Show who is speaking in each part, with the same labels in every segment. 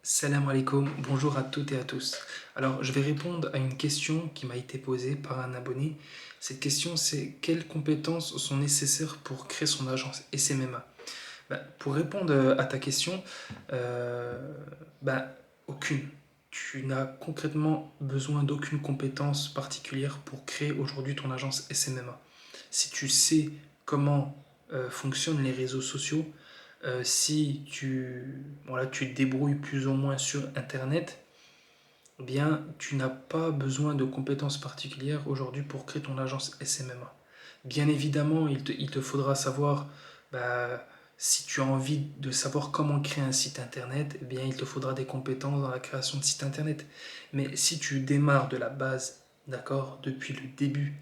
Speaker 1: Salam alaikum, bonjour à toutes et à tous. Alors, je vais répondre à une question qui m'a été posée par un abonné. Cette question, c'est quelles compétences sont nécessaires pour créer son agence SMMA? Pour répondre à ta question, euh, bah, aucune. Tu n'as concrètement besoin d'aucune compétence particulière pour créer aujourd'hui ton agence SMMA. Si tu sais comment fonctionnent les réseaux sociaux, si tu te débrouilles plus ou moins sur Internet, eh bien, tu n'as pas besoin de compétences particulières aujourd'hui pour créer ton agence SMMA. Bien évidemment, il te faudra savoir, bah, si tu as envie de savoir comment créer un site Internet, eh bien, il te faudra des compétences dans la création de site Internet. Mais si tu démarres de la base, d'accord, depuis le début,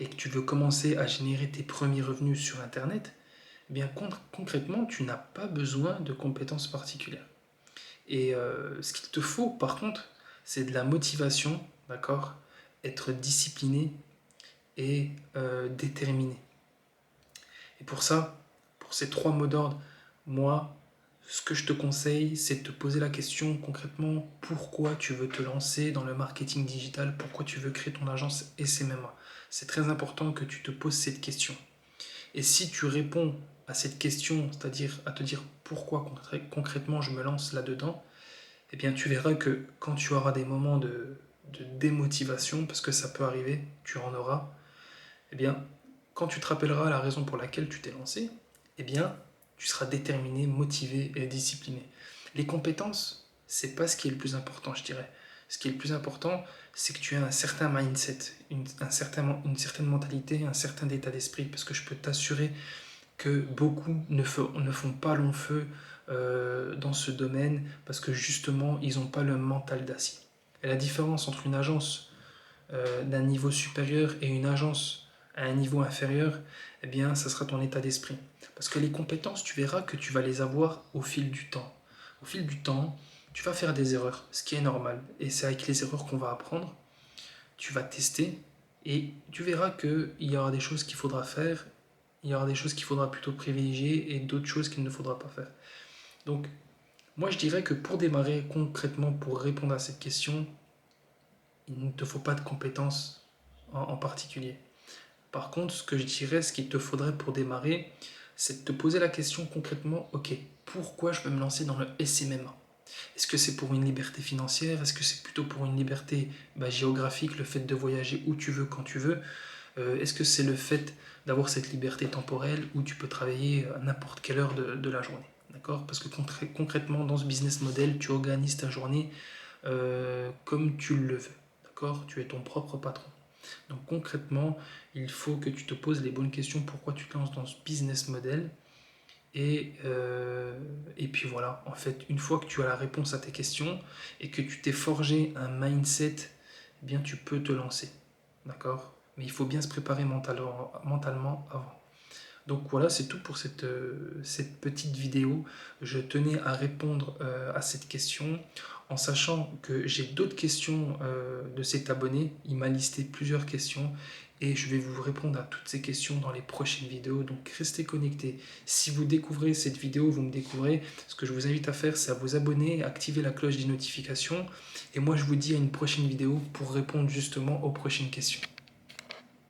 Speaker 1: et que tu veux commencer à générer tes premiers revenus sur Internet, eh bien concrètement, tu n'as pas besoin de compétences particulières. Et ce qu'il te faut, par contre, c'est de la motivation, d'accord? Être discipliné et déterminé. Et pour ça, pour ces trois mots d'ordre, moi, ce que je te conseille, c'est de te poser la question concrètement pourquoi tu veux te lancer dans le marketing digital, pourquoi tu veux créer ton agence SMMA. C'est très important que tu te poses cette question. Et si tu réponds à cette question, c'est-à-dire à te dire pourquoi concrètement je me lance là-dedans, eh bien tu verras que quand tu auras des moments de démotivation, parce que ça peut arriver, tu en auras, eh bien quand tu te rappelleras la raison pour laquelle tu t'es lancé, eh bien tu seras déterminé, motivé et discipliné. Les compétences, c'est pas ce qui est le plus important, je dirais. Ce qui est le plus important, c'est que tu aies un certain mindset, une certaine mentalité, un certain état d'esprit, parce que je peux t'assurer que beaucoup ne font pas long feu dans ce domaine parce que justement ils n'ont pas le mental d'acier. Et la différence entre une agence d'un niveau supérieur et une agence à un niveau inférieur, eh bien ça sera ton état d'esprit. Parce que les compétences, tu verras que tu vas les avoir au fil du temps. Au fil du temps, tu vas faire des erreurs, ce qui est normal. Et c'est avec les erreurs qu'on va apprendre. Tu vas tester et tu verras qu'il y aura des choses qu'il faudra faire, il y aura des choses qu'il faudra plutôt privilégier et d'autres choses qu'il ne faudra pas faire. Donc, moi je dirais que pour démarrer concrètement, pour répondre à cette question, il ne te faut pas de compétences en particulier. Par contre, ce que je dirais, ce qu'il te faudrait pour démarrer, c'est de te poser la question concrètement, ok, pourquoi je veux me lancer dans le SMMA? Est-ce que c'est pour une liberté financière? Est-ce que c'est plutôt pour une liberté géographique, le fait de voyager où tu veux, quand tu veux? Est-ce que c'est le fait d'avoir cette liberté temporelle où tu peux travailler à n'importe quelle heure de la journée? D'accord? Parce que concrètement, dans ce business model, tu organises ta journée comme tu le veux. D'accord? Tu es ton propre patron. Donc concrètement, il faut que tu te poses les bonnes questions. Pourquoi tu te lances dans ce business model? Et puis voilà, en fait, une fois que tu as la réponse à tes questions et que tu t'es forgé un mindset, eh bien tu peux te lancer. D'accord? Mais il faut bien se préparer mentalement avant. Donc voilà, c'est tout pour cette petite vidéo. Je tenais à répondre à cette question en sachant que j'ai d'autres questions de cet abonné. Il m'a listé plusieurs questions et je vais vous répondre à toutes ces questions dans les prochaines vidéos. Donc restez connectés. Si vous découvrez cette vidéo, vous me découvrez. Ce que je vous invite à faire, c'est à vous abonner, à activer la cloche des notifications. Et moi, je vous dis à une prochaine vidéo pour répondre justement aux prochaines questions.